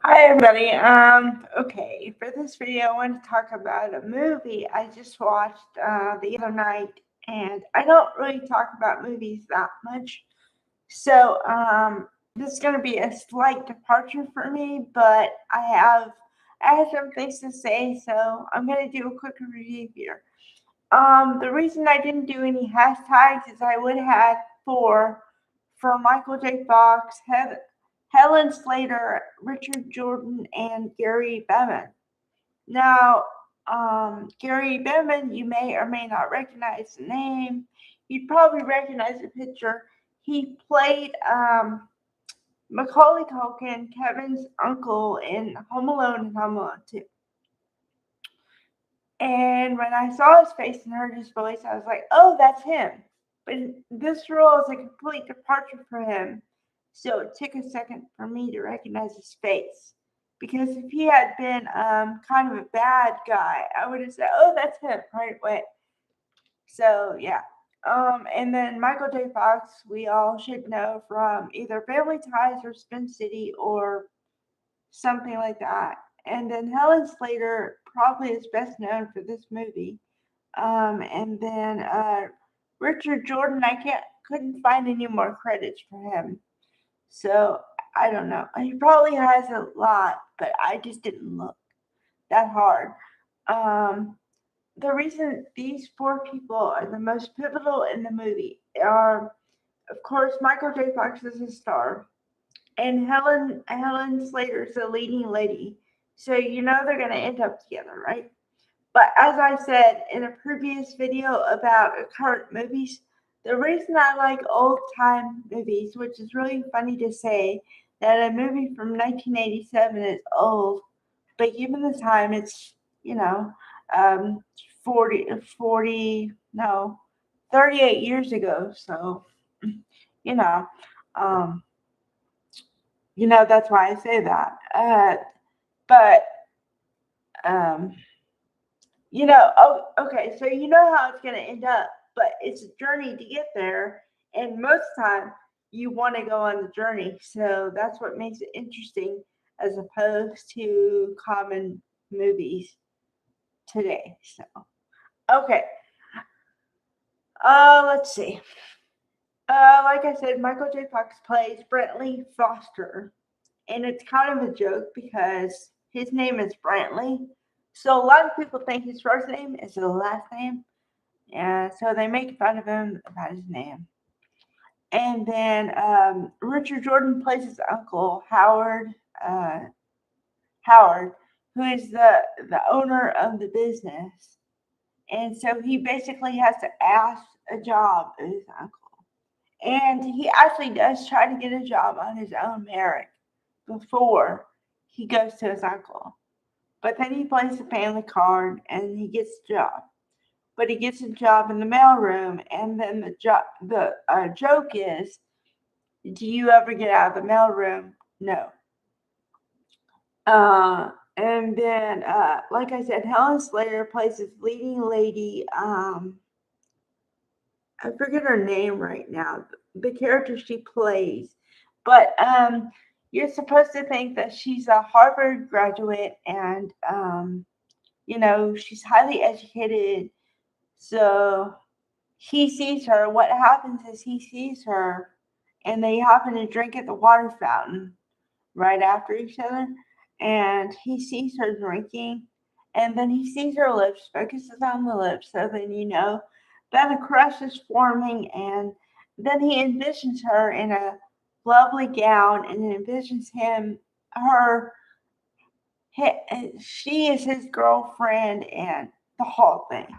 Hi everybody. Okay, for this video, I want to talk about a movie I just watched the other night, and I don't really talk about movies that much, so this is going to be a slight departure for me, but I have some things to say, so I'm going to do a quick review here. The reason I didn't do any hashtags is I would have for Michael J. Fox, Helen Slater, Richard Jordan, and Gary Behrman. Now, Gary Behrman, you may or may not recognize the name. You'd probably recognize the picture. He played Macaulay Culkin, Kevin's uncle in Home Alone and Home Alone 2. And when I saw his face and heard his voice, I was like, oh, that's him. But this role is a complete departure for him. So it took a second for me to recognize his face. Because if he had been kind of a bad guy, I would have said, oh, that's him right away. So, yeah. And then Michael J. Fox, we all should know from either Family Ties or Spin City or something like that. And then Helen Slater probably is best known for this movie. And then Richard Jordan, couldn't find any more credits for him. So I don't know. He probably has a lot, but I just didn't look that hard. The reason these four people are the most pivotal in the movie are, of course, Michael J. Fox is a star, and Helen Slater is the leading lady. So you know they're gonna end up together, right? But as I said in a previous video about current movies, the reason I like old time movies, which is really funny to say that a movie from 1987 is old, but given the time, it's, um, 40, no, 38 years ago. So, you know, um, that's why I say that. But, um, okay, so you know how it's going to end up, but it's a journey to get there. And most of the time, you want to go on the journey. So that's what makes it interesting as opposed to common movies today. So, okay. Let's see. Like I said, Michael J. Fox plays Brantley Foster. And it's kind of a joke because his name is Brantley. So a lot of people think his first name is his last name. And so they make fun of him about his name. And then Richard Jordan plays his uncle, Howard, who is the owner of the business. And so he basically has to ask a job of his uncle. And he actually does try to get a job on his own merit before he goes to his uncle. But then he plays the family card and he gets the job. But he gets a job in the mailroom, and then the joke is, do you ever get out of the mailroom? No. And then, like I said, Helen Slater plays this leading lady. I forget her name right now. The character she plays, but you're supposed to think that she's a Harvard graduate, and she's highly educated. So he sees her. What happens is he sees her, and they happen to drink at the water fountain right after each other. And he sees her drinking, and then he sees her lips, focuses on the lips, so then then a crush is forming, and then he envisions her in a lovely gown, and envisions her, she is his girlfriend, and the whole thing.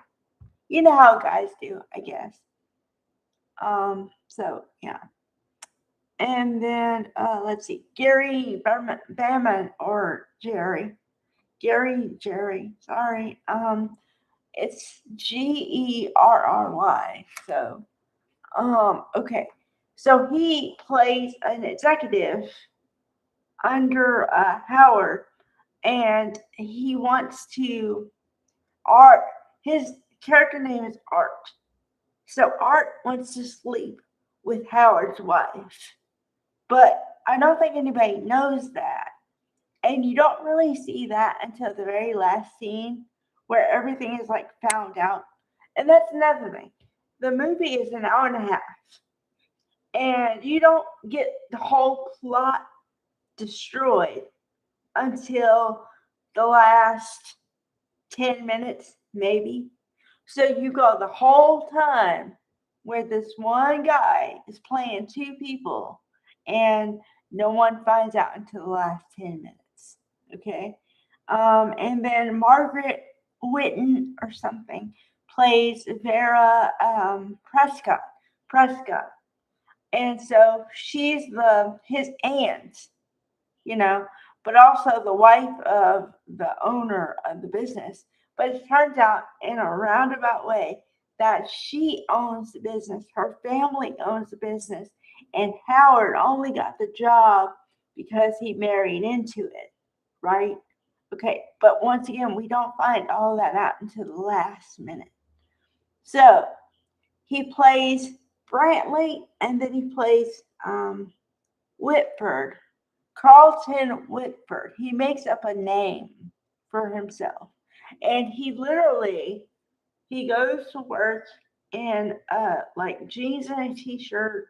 You know how guys do, I guess. So yeah. And then let's see, Gary Behrman or Jerry. Sorry. It's Gerry. So okay. So he plays an executive under Howard, and he wants to Art. His character name is Art. So Art wants to sleep with Howard's wife. But I don't think anybody knows that. And you don't really see that until the very last scene where everything is like found out. And that's another thing. The movie is an hour and a half. And you don't get the whole plot destroyed until the last 10 minutes, maybe. So you go the whole time where this one guy is playing two people and no one finds out until the last 10 minutes. Okay. And then Margaret Whitten or something plays Vera Prescott. Prescott. And so she's his aunt, but also the wife of the owner of the business. But it turns out in a roundabout way that she owns the business. Her family owns the business. And Howard only got the job because he married into it, right? Okay, but once again, we don't find all that out until the last minute. So he plays Brantley, and then he plays Whitford. Carlton Whitford. He makes up a name for himself. And he goes to work in like jeans and a t-shirt,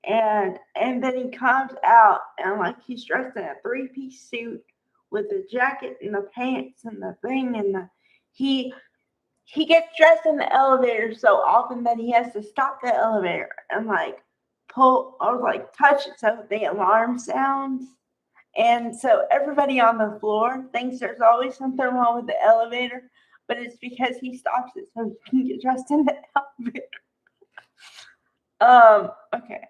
and then he comes out and like he's dressed in a 3-piece suit with the jacket and the pants and the thing, and he gets dressed in the elevator so often that he has to stop the elevator and like pull or like touch it so the alarm sounds. And so everybody on the floor thinks there's always something wrong with the elevator, but it's because he stops it so he can get dressed in the elevator. Okay.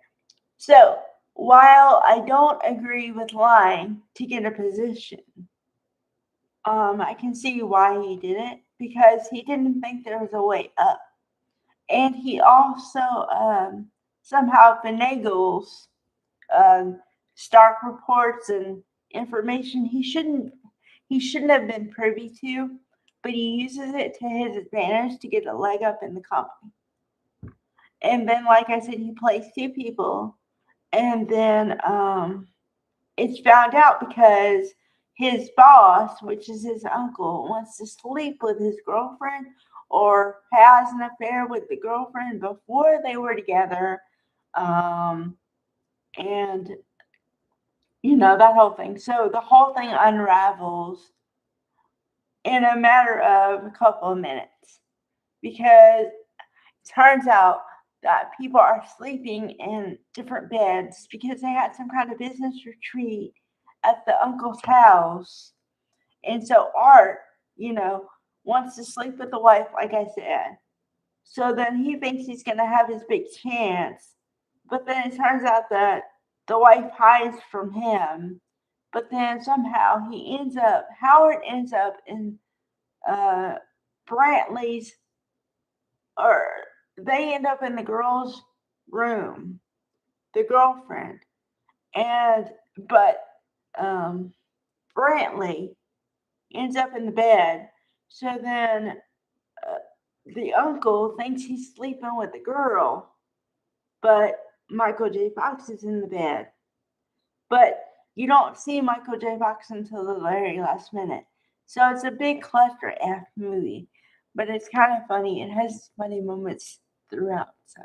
So while I don't agree with lying to get a position, I can see why he did it, because he didn't think there was a way up. And he also somehow finagles Stark reports and information he shouldn't have been privy to, but he uses it to his advantage to get a leg up in the company. And then, like I said, he plays two people, and then it's found out because his boss, which is his uncle, wants to sleep with his girlfriend or has an affair with the girlfriend before they were together. And that whole thing. So the whole thing unravels in a matter of a couple of minutes, because it turns out that people are sleeping in different beds because they had some kind of business retreat at the uncle's house. And so Art, wants to sleep with the wife, like I said. So then he thinks he's going to have his big chance. But then it turns out that the wife hides from him. But then somehow Howard ends up in Brantley's, or they end up in the girl's room, the girlfriend. But Brantley ends up in the bed. So then the uncle thinks he's sleeping with the girl, but Michael J. Fox is in the bed. But you don't see Michael J. Fox until the very last minute. So it's a big cluster F movie, but it's kind of funny. It has funny moments throughout. So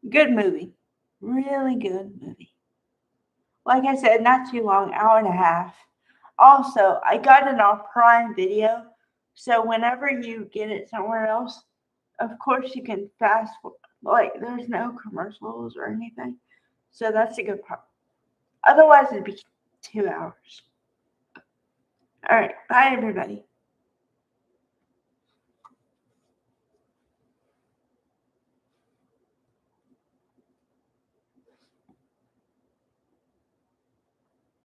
good movie. Really good movie. Like I said, not too long, hour and a half. Also, I got it on Prime Video. So whenever you get it somewhere else, of course you can fast forward. Like there's no commercials or anything. So that's a good part. Otherwise it'd be 2 hours. All right. Bye everybody.